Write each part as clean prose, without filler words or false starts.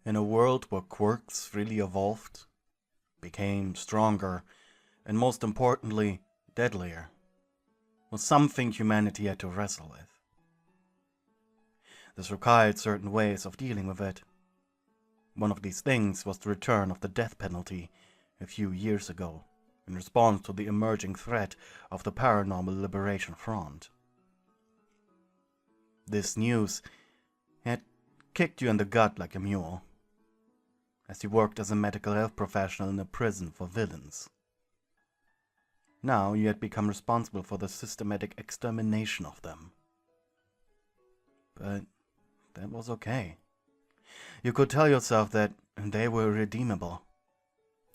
In a world where quirks really evolved, became stronger, and most importantly, deadlier, was something humanity had to wrestle with. This required certain ways of dealing with it. One of these things was the return of the death penalty a few years ago, in response to the emerging threat of the Paranormal Liberation Front. This news had kicked you in the gut like a mule, as you worked as a medical health professional in a prison for villains. Now you had become responsible for the systematic extermination of them. But that was okay. You could tell yourself that they were redeemable,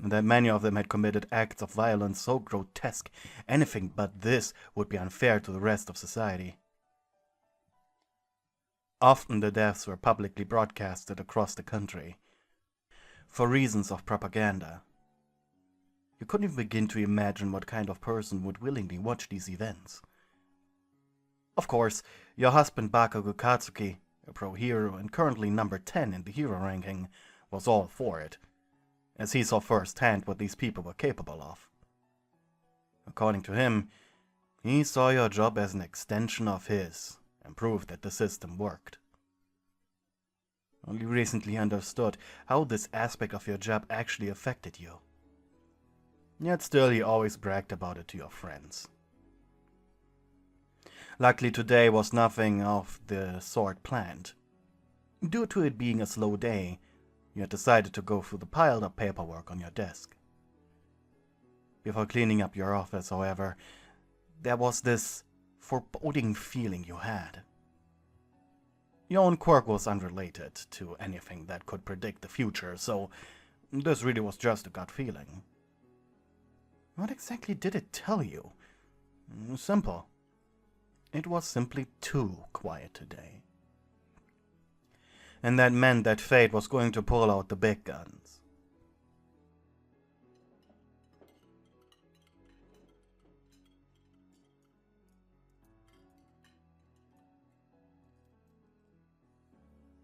and that many of them had committed acts of violence so grotesque, anything but this would be unfair to the rest of society. Often the deaths were publicly broadcasted across the country, for reasons of propaganda. You couldn't even begin to imagine what kind of person would willingly watch these events. Of course, your husband Bakugou, a pro hero and currently number 10 in the hero ranking, was all for it, as he saw firsthand what these people were capable of. According to him, he saw your job as an extension of his, and proved that the system worked. Only recently understood how this aspect of your job actually affected you. Yet still he always bragged about it to your friends. Luckily today was nothing of the sort planned. Due to it being a slow day, you had decided to go through the piled up paperwork on your desk. Before cleaning up your office, however, there was this foreboding feeling you had. Your own quirk was unrelated to anything that could predict the future, so this really was just a gut feeling. What exactly did it tell you? Simple. It was simply too quiet today. And that meant that fate was going to pull out the big guns.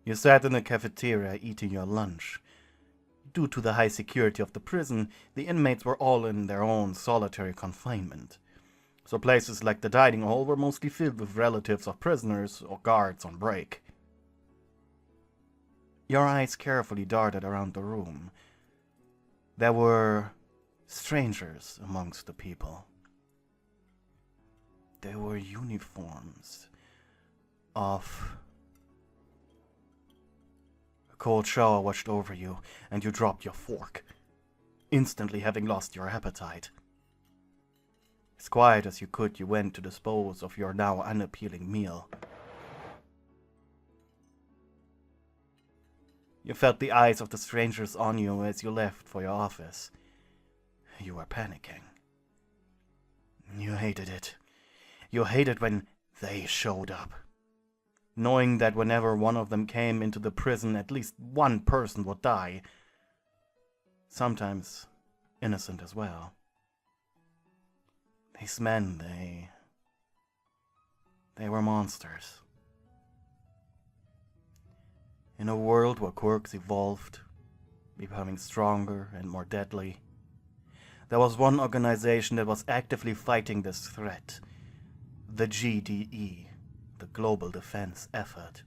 You sat in the cafeteria eating your lunch. Due to the high security of the prison, the inmates were all in their own solitary confinement. So places like the dining hall were mostly filled with relatives of prisoners or guards on break. Your eyes carefully darted around the room. There were strangers amongst the people. There were uniforms of... A cold shower washed over you, and you dropped your fork, instantly having lost your appetite. As quiet as you could, you went to dispose of your now unappealing meal. You felt the eyes of the strangers on you as you left for your office. You were panicking. You hated it. You hated when they showed up, knowing that whenever one of them came into the prison, at least one person would die. Sometimes innocent as well. These men, they were monsters. In a world where quirks evolved, becoming stronger and more deadly, there was one organization that was actively fighting this threat, the GDE, the Global Defense Effort.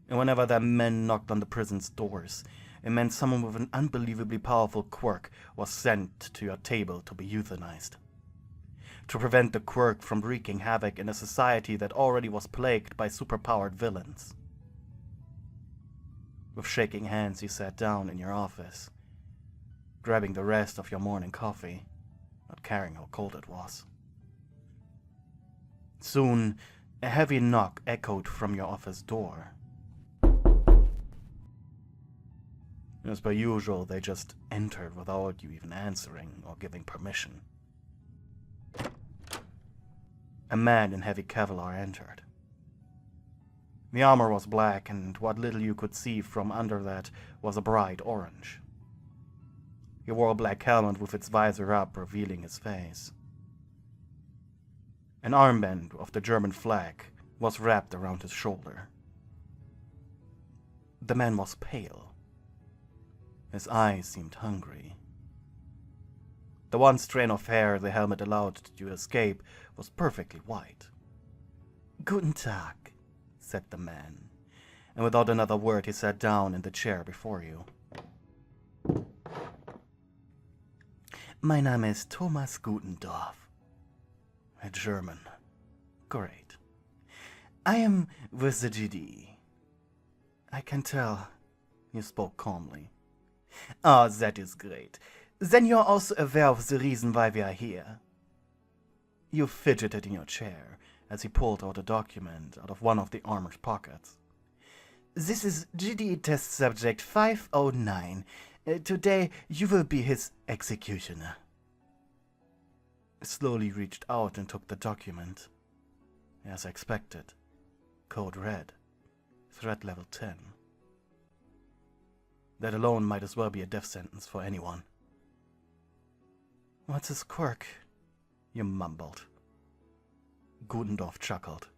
And whenever their men knocked on the prison's doors, it meant someone with an unbelievably powerful quirk was sent to your table to be euthanized, to prevent the quirk from wreaking havoc in a society that already was plagued by superpowered villains. With shaking hands, you sat down in your office, grabbing the rest of your morning coffee, not caring how cold it was. Soon, a heavy knock echoed from your office door. As per usual, they just entered without you even answering or giving permission. A man in heavy Kevlar entered. The armor was black, and what little you could see from under that was a bright orange. He wore a black helmet with its visor up, revealing his face. An armband of the German flag was wrapped around his shoulder. The man was pale. His eyes seemed hungry. The one strand of hair the helmet allowed to escape was perfectly white. "Guten Tag," said the man, and without another word he sat down in the chair before you. "My name is Thomas Gutendorf." A German. Great. "I am with the GD. I can tell," you spoke calmly. "Ah, that is great. Then you are also aware of the reason why we are here." You fidgeted in your chair as he pulled out a document out of one of the armor's pockets. "This is GD test subject 509. Today you will be his executioner." He slowly reached out and took the document. As expected, code red, threat level 10. That alone might as well be a death sentence for anyone. "What's his quirk?" you mumbled. Gutendorf chuckled.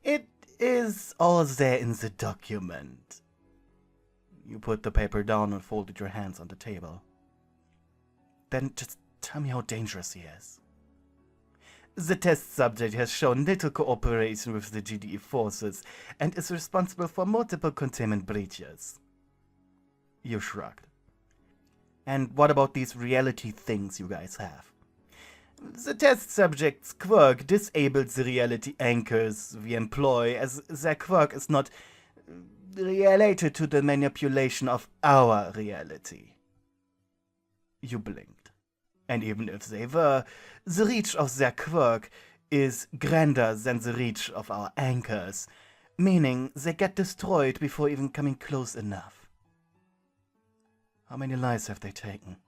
"It is all there in the document." You put the paper down and folded your hands on the table. "Then just tell me how dangerous he is." "The test subject has shown little cooperation with the GDE forces and is responsible for multiple containment breaches." You shrugged. "And what about these reality things you guys have?" "The test subject's quirk disables the reality anchors we employ, as their quirk is not related to the manipulation of our reality." You blinked. "And even if they were, the reach of their quirk is grander than the reach of our anchors, meaning they get destroyed before even coming close enough." "How many lives have they taken?"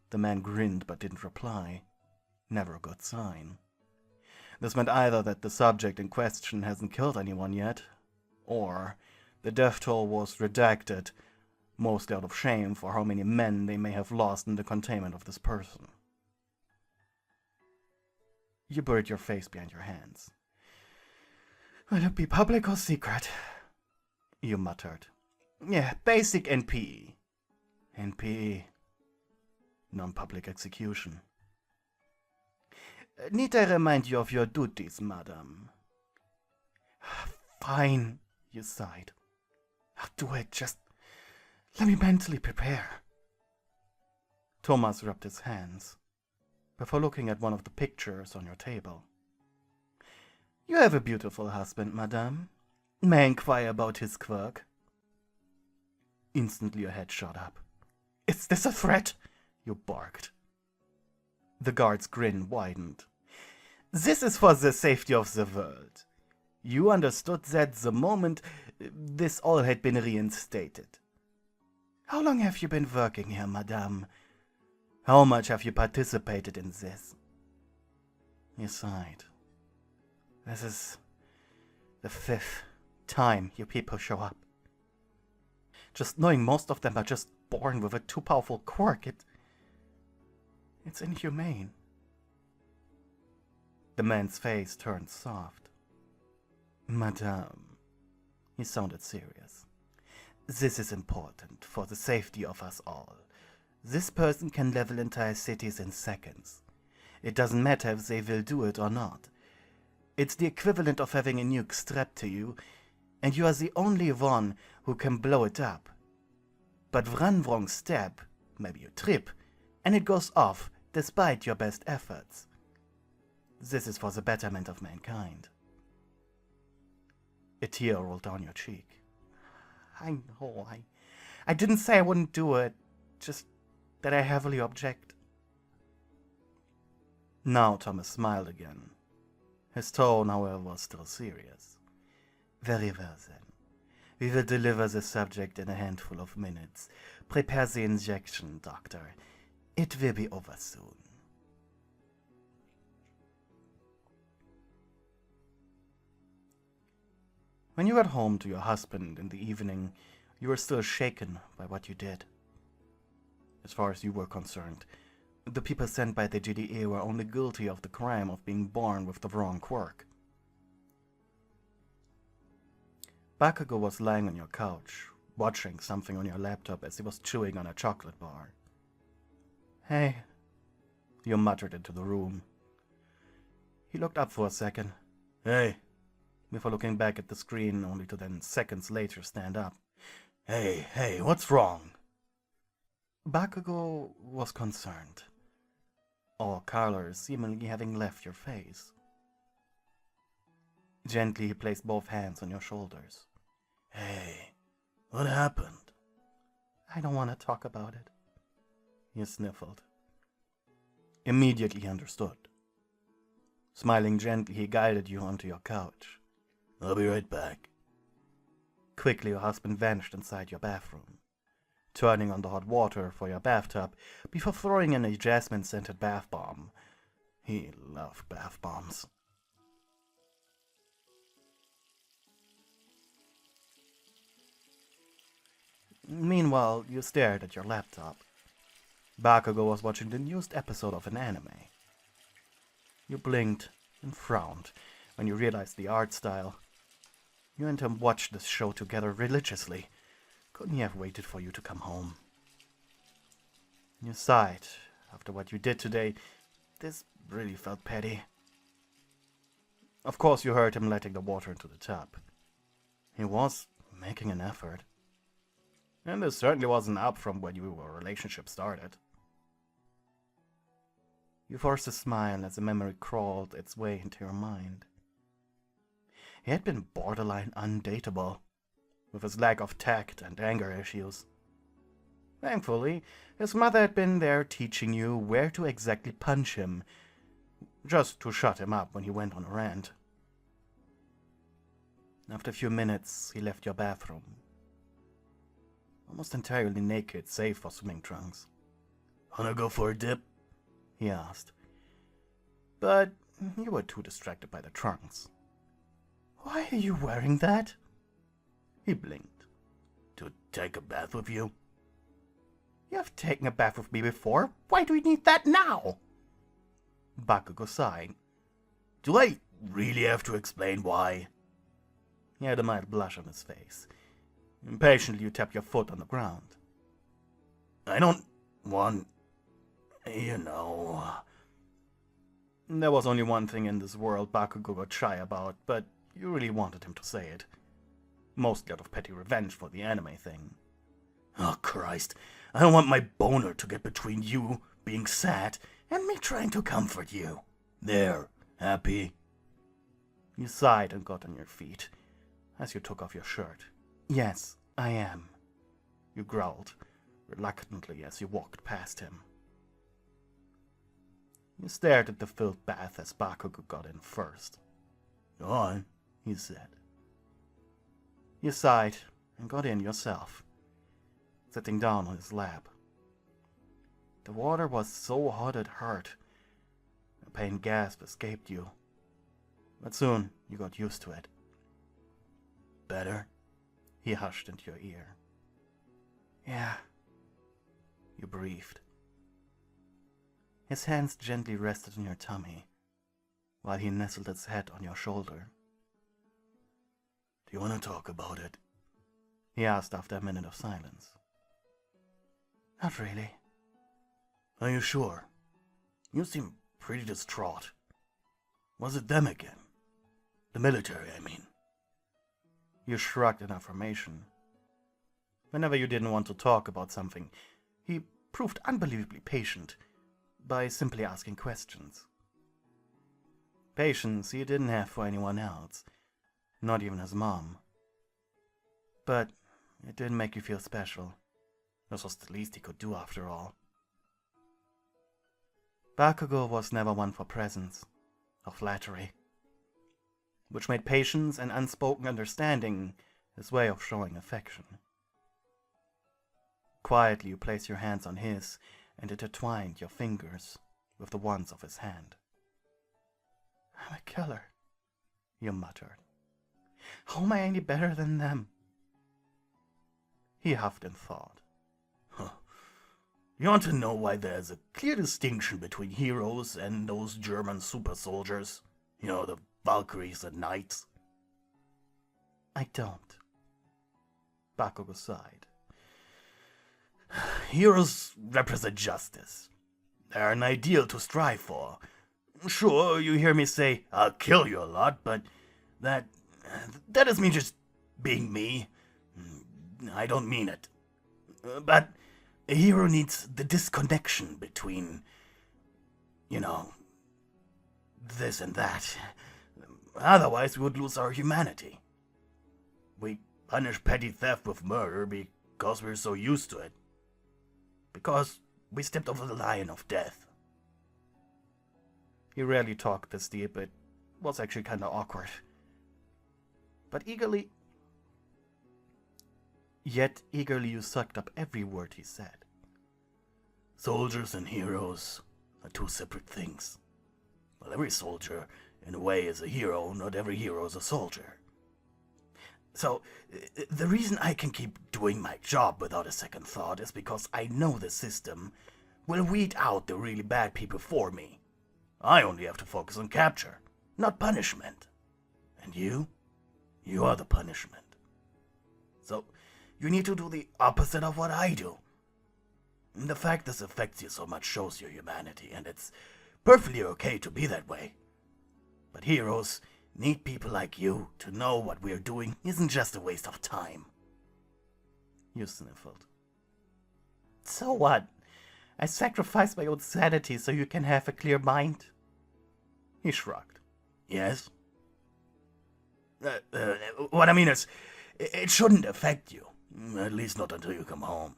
The man grinned but didn't reply. Never a good sign. This meant either that the subject in question hasn't killed anyone yet, or the death toll was redacted, mostly out of shame for how many men they may have lost in the containment of this person. You buried your face behind your hands. "Will it be public or secret?" you muttered. "Yeah, basic NPE. NPE. Non-public execution." "Need I remind you of your duties, madam?" "Fine," you sighed. "I'll do it, just let me mentally prepare." Thomas rubbed his hands before looking at one of the pictures on your table. "You have a beautiful husband, madame. May I inquire about his quirk?" Instantly your head shot up. "Is this a threat?" you barked. The guard's grin widened. "This is for the safety of the world. You understood that the moment this all had been reinstated. How long have you been working here, madame? How much have you participated in this?" You sighed. "This is the 5th time you people show up. Just knowing most of them are just born with a too powerful quirk, it's inhumane." The man's face turned soft. "Madame," he sounded serious, "this is important for the safety of us all. This person can level entire cities in seconds. It doesn't matter if they will do it or not. It's the equivalent of having a nuke strapped to you, and you are the only one who can blow it up. But one wrong step, maybe you trip, and it goes off despite your best efforts. This is for the betterment of mankind." A tear rolled down your cheek. "I know, I didn't say I wouldn't do it, just that I heavily object." Now Thomas smiled again. His tone, however, was still serious. "Very well then. We will deliver the subject in a handful of minutes. Prepare the injection, doctor. It will be over soon." When you got home to your husband in the evening, you were still shaken by what you did. As far as you were concerned, the people sent by the GDA were only guilty of the crime of being born with the wrong quirk. Bakugou was lying on your couch, watching something on your laptop as he was chewing on a chocolate bar. "Hey," you muttered into the room. He looked up for a second. "Hey," before looking back at the screen, only to then seconds later stand up. Hey, what's wrong?" Bakugou was concerned, all colors seemingly having left your face. Gently he placed both hands on your shoulders. "Hey, what happened?" "I don't want to talk about it," you sniffled. Immediately he understood. Smiling gently, he guided you onto your couch. "I'll be right back." Quickly your husband vanished inside your bathroom, turning on the hot water for your bathtub before throwing in a jasmine-scented bath bomb. He loved bath bombs. Meanwhile, you stared at your laptop. Bakugou was watching the newest episode of an anime. You blinked and frowned when you realized the art style. You and him watched this show together religiously. Couldn't he have waited for you to come home? You sighed. After what you did today, this really felt petty. Of course you heard him letting the water into the tub. He was making an effort. And this certainly wasn't up from when your relationship started. You forced a smile as a memory crawled its way into your mind. He had been borderline undateable, with his lack of tact and anger issues. Thankfully, his mother had been there teaching you where to exactly punch him, just to shut him up when he went on a rant. After a few minutes, he left your bathroom. Almost entirely naked, save for swimming trunks. "Wanna go for a dip?" he asked. But you were too distracted by the trunks. "Why are you wearing that?" He blinked. "To take a bath with you." "You have taken a bath with me before. Why do we need that now?" Bakugou sighed. "Do I really have to explain why?" He had a mild blush on his face. Impatiently you tapped your foot on the ground. "I don't want... you know..." There was only one thing in this world Bakugou got shy about, but you really wanted him to say it. Mostly out of petty revenge for the anime thing. "Oh Christ, I don't want my boner to get between you being sad and me trying to comfort you. There, happy?" You sighed and got on your feet as you took off your shirt. "Yes, I am," you growled, reluctantly as you walked past him. You stared at the filled bath as Bakugou got in first. "Go on," he said. You sighed and got in yourself, sitting down on his lap. The water was so hot it hurt. A pain gasp escaped you, but soon you got used to it. "Better?" he hushed into your ear. "Yeah," you breathed. His hands gently rested on your tummy, while he nestled his head on your shoulder. "Do you want to talk about it?" he asked after a minute of silence. "Not really." "Are you sure? You seem pretty distraught. Was it them again? The military, I mean." You shrugged in affirmation. Whenever you didn't want to talk about something, he proved unbelievably patient by simply asking questions. Patience he didn't have for anyone else, not even his mom. But it didn't make you feel special. This was the least he could do after all. Bakugou was never one for presents or flattery, which made patience and unspoken understanding his way of showing affection. Quietly you placed your hands on his and intertwined your fingers with the ones of his hand. "I'm a killer," you muttered. "How am I any better than them?" He huffed in thought. "You want to know why there's a clear distinction between heroes and those German super soldiers? You know, the Valkyries and Knights?" "I don't." Bakugou sighed. Heroes represent justice. They're an ideal to strive for. Sure, you hear me say, I'll kill you a lot, but that is me just being me. I don't mean it. But a hero needs the disconnection between, this and that. Otherwise, we would lose our humanity. We punish petty theft with murder because we're so used to it. Because we stepped over the line of death. He rarely talked this deep. It was actually kind of awkward. But eagerly you sucked up every word he said. Soldiers and heroes are two separate things. Well, every soldier, in a way, is a hero. Not every hero is a soldier. So, the reason I can keep doing my job without a second thought is because I know the system will weed out the really bad people for me. I only have to focus on capture, not punishment. And you are the punishment. So, you need to do the opposite of what I do. And the fact this affects you so much shows your humanity, and it's perfectly okay to be that way. But heroes need people like you to know what we're doing isn't just a waste of time. You sniffled. So what? I sacrificed my own sanity so you can have a clear mind? He shrugged. Yes? What I mean is, it shouldn't affect you. At least not until you come home.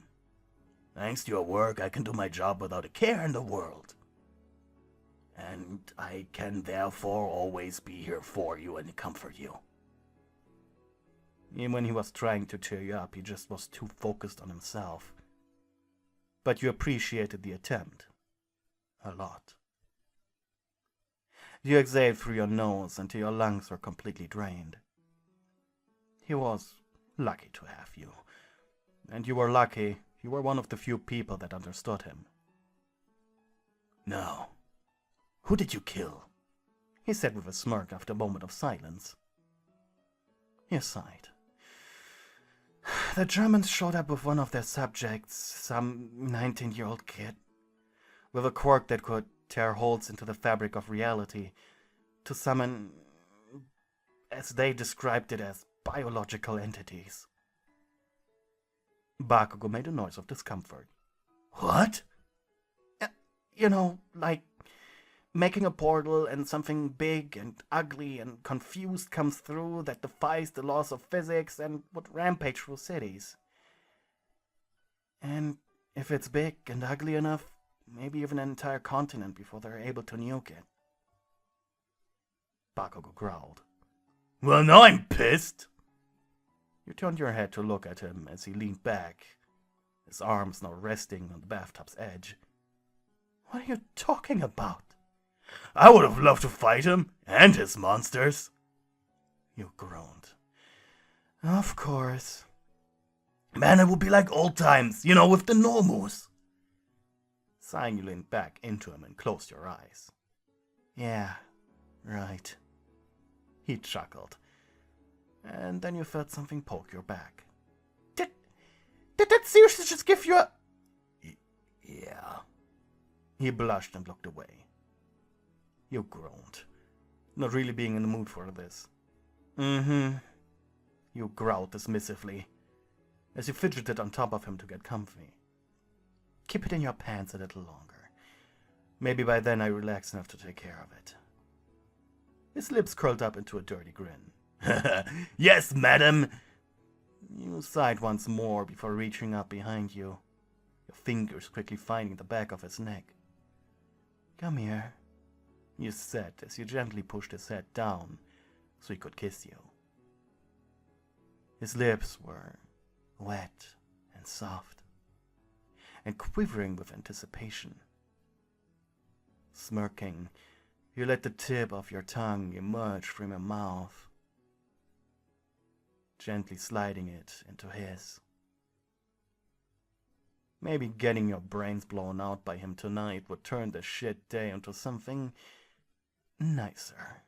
Thanks to your work, I can do my job without a care in the world. And I can therefore always be here for you and comfort you. Even when he was trying to cheer you up, he just was too focused on himself. But you appreciated the attempt. A lot. You exhaled through your nose until your lungs were completely drained. He was lucky to have you. And you were lucky you were one of the few people that understood him. Now, who did you kill? He said with a smirk after a moment of silence. He sighed. The Germans showed up with one of their subjects, some 19-year-old kid, with a quirk that could tear holes into the fabric of reality to summon, as they described it, as biological entities. Bakugou made a noise of discomfort. What? Like making a portal and something big and ugly and confused comes through that defies the laws of physics and would rampage through cities. And if it's big and ugly enough, maybe even an entire continent before they're able to nuke it. Bakugou growled. Well, now I'm pissed. You turned your head to look at him as he leaned back, his arms now resting on the bathtub's edge. What are you talking about? I would have loved to fight him and his monsters. You groaned. Of course. Man, it would be like old times, with the Nomus. Sighing, you leaned back into him and closed your eyes. Yeah, right. He chuckled. And then you felt something poke your back. Did that seriously just give you a... Yeah. He blushed and looked away. You groaned, not really being in the mood for this. You growled dismissively, as you fidgeted on top of him to get comfy. Keep it in your pants a little longer. Maybe by then I relax enough to take care of it. His lips curled up into a dirty grin. Yes, madam! You sighed once more before reaching up behind you, your fingers quickly finding the back of his neck. Come here, you said as you gently pushed his head down so he could kiss you. His lips were wet and soft, and quivering with anticipation. Smirking, you let the tip of your tongue emerge from your mouth, gently sliding it into his. Maybe getting your brains blown out by him tonight would turn the shit day into something nicer.